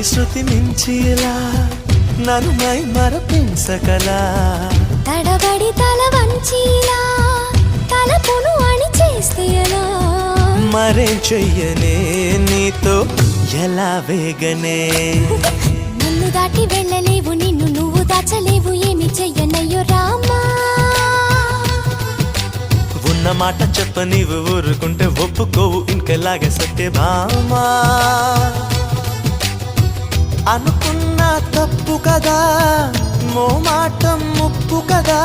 శృతి మించిలా నన్ను మై మరపించకలా తడబడి తల వంచిలా తలపును అని చేస్తే ఎలా మరేం చెయ్యనే నీతో ఎలా వేగనే నన్ను దాటి వెళ్ళలేవు నిన్ను నువ్వు దాచలేవు ఏమి చెయ్యనయ్యో రామా ఉన్న మాట చెప్ప నీవు ఊరుకుంటే ఒప్పుకోవు ఇంకెలాగే సత్యభామా అనుకున్నా తప్పు కదా మోమాటం ముప్పు కదా